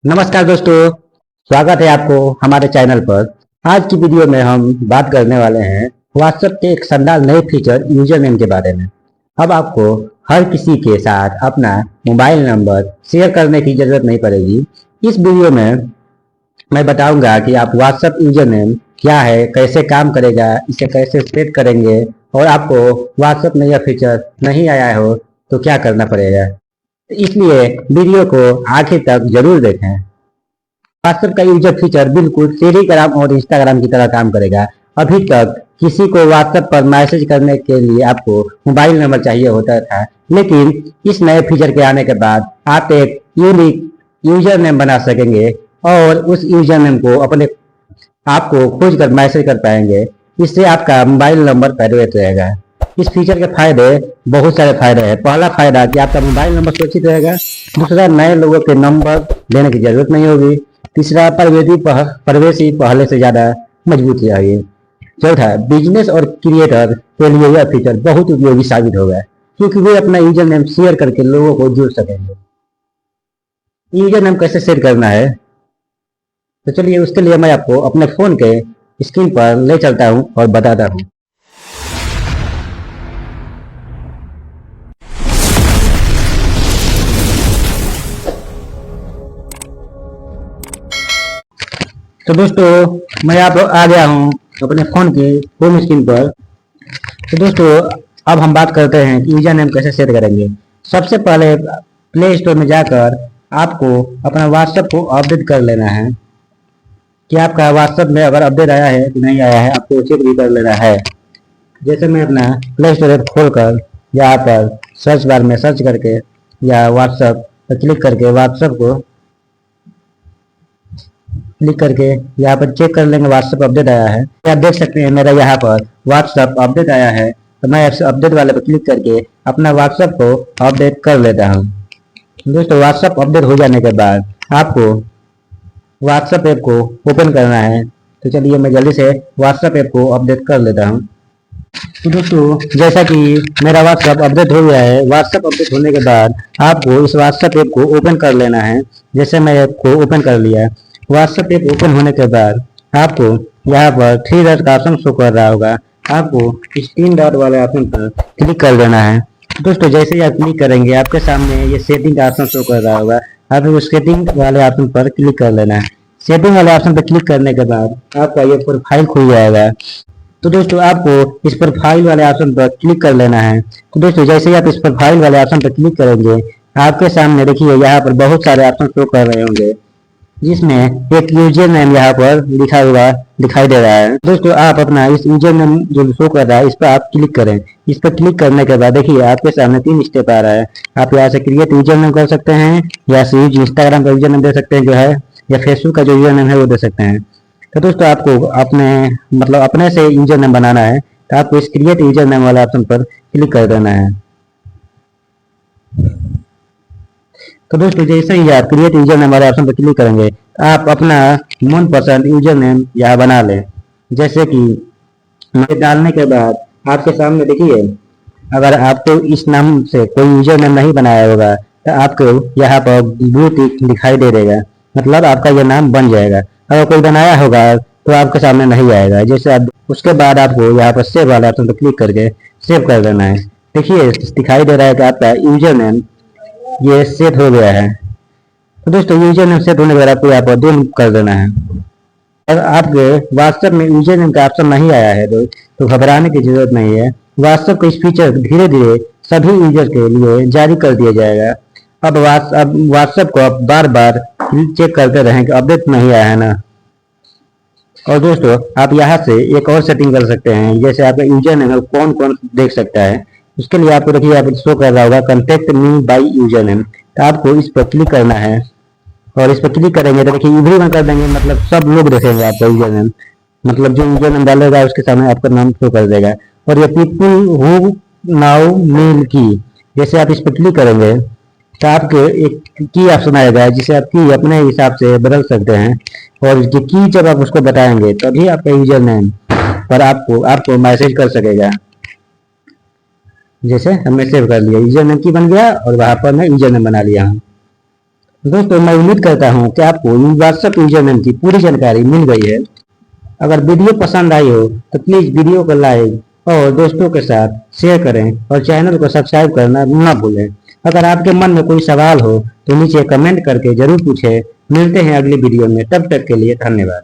नमस्कार दोस्तों, स्वागत है आपको हमारे चैनल पर। आज की वीडियो में हम बात करने वाले हैं व्हाट्सएप के एक शानदार नए फीचर यूजर नेम के बारे में। अब आपको हर किसी के साथ अपना मोबाइल नंबर शेयर करने की जरूरत नहीं पड़ेगी। इस वीडियो में मैं बताऊंगा कि आप व्हाट्सएप यूजर नेम क्या है, कैसे काम करेगा, इसे कैसे सेट करेंगे, और आपको व्हाट्सएप में यह फीचर नहीं आया हो तो क्या करना पड़ेगा। इसलिए वीडियो को आखिर तक जरूर देखें। व्हाट्सएप का यूजर फीचर बिल्कुल टेलीग्राम और इंस्टाग्राम की तरह काम करेगा। अभी तक किसी को व्हाट्सएप पर मैसेज करने के लिए आपको मोबाइल नंबर चाहिए होता था, लेकिन इस नए फीचर के आने के बाद आप एक यूनिक यूजर नेम बना सकेंगे और उस यूजर नेम को अपने आपको खोज कर मैसेज कर पाएंगे। इससे आपका मोबाइल नंबर प्राइवेट रहेगा। इस फीचर के फायदे बहुत सारे फायदे हैं। पहला फायदा कि आपका मोबाइल नंबर सुरक्षित रहेगा। दूसरा, नए लोगों के नंबर लेने की जरूरत नहीं होगी। तीसरा, प्राइवेसी पहले से ज्यादा मजबूत रहेगी। चौथा, बिजनेस और क्रिएटर के लिए यह फीचर बहुत उपयोगी साबित होगा, क्योंकि वे अपना यूजर नेम शेयर करके लोगों को जुड़ सकेंगे। यूजर नेम कैसे शेयर करना है, तो चलिए उसके लिए मैं आपको अपने फोन के स्क्रीन पर ले चलता हूँ और बताता हूँ। तो दोस्तों, मैं आप आ गया हूँ अपने फ़ोन के होम स्क्रीन पर। तो दोस्तों, अब हम बात करते हैं कि यूजर नेम कैसे सेट करेंगे। सबसे पहले प्ले स्टोर में जाकर आपको अपना व्हाट्सएप को अपडेट कर लेना है कि आपका व्हाट्सएप में अगर अपडेट आया है कि नहीं आया है, आपको चेक भी कर लेना है। जैसे मैं अपना प्ले स्टोर ऐप खोलकर यहाँ पर सर्च बार में सर्च करके या व्हाट्सएप पर क्लिक करके व्हाट्सएप को क्लिक करके यहाँ पर चेक कर लेंगे व्हाट्सएप अपडेट आया है। आप देख सकते हैं मेरा यहाँ पर व्हाट्सएप अपडेट आया है, तो मैं अपडेट वाले पर क्लिक करके अपना व्हाट्सएप को अपडेट कर लेता हूँ। दोस्तों, व्हाट्सएप अपडेट हो जाने के बाद आपको व्हाट्सएप ऐप को ओपन करना है। तो चलिए मैं जल्दी से व्हाट्सएप ऐप को अपडेट कर लेता हूँ। तो दोस्तों, जैसा कि मेरा व्हाट्सएप अपडेट हो गया है, व्हाट्सएप अपडेट होने के बाद आपको इस व्हाट्सएप ऐप को ओपन कर लेना है। जैसे मैं ऐप को ओपन कर लिया, व्हाट्सएप ऐप ओपन होने के बाद आपको यहाँ पर 3 डॉट का ऑप्शन शो कर रहा होगा। आपको इस 3 डॉट वाले ऑप्शन पर क्लिक कर देना है। दोस्तों, जैसे ही आप क्लिक करेंगे आपके सामने ये सेटिंग का ऑप्शन शो कर रहा होगा। आप उस सेटिंग वाले ऑप्शन पर क्लिक कर लेना है। सेटिंग वाले ऑप्शन पर क्लिक करने के बाद आपका ये प्रोफाइल खुल जाएगा। तो दोस्तों, आपको इस प्रोफाइल वाले ऑप्शन पर क्लिक कर लेना है। तो दोस्तों, जैसे ही आप इस प्रोफाइल वाले ऑप्शन पर क्लिक करेंगे, आपके सामने देखिए यहाँ पर बहुत सारे ऑप्शन शो कर रहे होंगे, जिसमें एक यूजर नेम यहाँ पर लिखा हुआ दिखाई दे रहा है। दोस्तों, आप अपना इस यूजर नेम जो शो कर रहा है इस पर आप क्लिक करें। इस पर क्लिक करने के बाद देखिए आपके सामने 3 स्टेप आ रहा है। आप यहाँ से क्रिएट यूजर नेम कर सकते हैं, या से इंस्टाग्राम का यूजर नेम दे सकते हैं जो है, या फेसबुक का जो यूजर नेम है वो दे सकते हैं। तो दोस्तों, आपको अपने से यूजर नेम बनाना है, तो आपको इस क्रिएट यूजर नेम वाले ऑप्शन पर क्लिक कर देना है। तो दोस्तों, जैसे ही आप क्रिएट यूजर नेम वाले ऑप्शन पर क्लिक करेंगे, आप अपना मनपसंद यूजर नेम यहाँ बना लें। जैसे कि डालने के बाद आपके सामने देखिए, अगर आपको इस नाम से कोई यूजर नेम नहीं बनाया होगा तो आपको यहाँ पर ब्लू टिक दिखाई दे देगा, मतलब आपका यह नाम बन जाएगा। अगर कोई बनाया होगा तो आपके सामने नहीं आएगा। जैसे आप उसके बाद आपको यहाँ पर सेव वाले ऑप्शन पर क्लिक करके सेव कर देना है। देखिए दिखाई दे रहा है कि आपका यूजर नेम ये सेट हो गया है। तो दोस्तों, यूजर नेम सेट होने के बाद आपको यहाँ पर डन कर देना है। अगर आपके व्हाट्सएप में यूजर नेम का ऑप्शन नहीं आया है तो घबराने की जरूरत नहीं है। व्हाट्सएप का इस फीचर धीरे धीरे सभी यूजर के लिए जारी कर दिया जाएगा। अब व्हाट्सएप को आप बार बार चेक करते रहें कि अपडेट नहीं आया है ना। और दोस्तों, आप यहाँ से एक और सेटिंग कर सकते हैं। जैसे आपका यूजर नेम कौन कौन देख सकता है, उसके लिए आपको देखिए यहाँ पर शो कर रहा होगा contact me by user name. तो आपको इस पर क्लिक करना है, और इस पर क्लिक करेंगे तो देखिए एवरीवन कर देंगे, मतलब सब लोग देखेंगे आपका यूजर नेम। मतलब जो यूजर नेम डालेगा उसके सामने आपका नाम शो कर देगा। और ये पीपल हु नाउ मेल की, जैसे आप इस पर क्लिक करेंगे तो आपके एक की ऑप्शन आएगा, जिसे आप की अपने हिसाब से बदल सकते हैं। और ये की जब आप उसको बताएंगे तभी आपका यूजर नेम पर आपको मैसेज कर सकेगा। जैसे हमने सेव कर लिया, यूजर नेम की बन गया और वहां पर मैं यूजर नेम बना लिया हूँ। दोस्तों मैं उम्मीद करता हूँ कि आपको व्हाट्सएप यूजर नेम की पूरी जानकारी मिल गई है। अगर वीडियो पसंद आई हो तो प्लीज वीडियो को लाइक और दोस्तों के साथ शेयर करें और चैनल को सब्सक्राइब करना न भूलें। अगर आपके मन में कोई सवाल हो तो नीचे कमेंट करके जरूर पूछें। मिलते हैं अगली वीडियो में, तब तक के लिए धन्यवाद।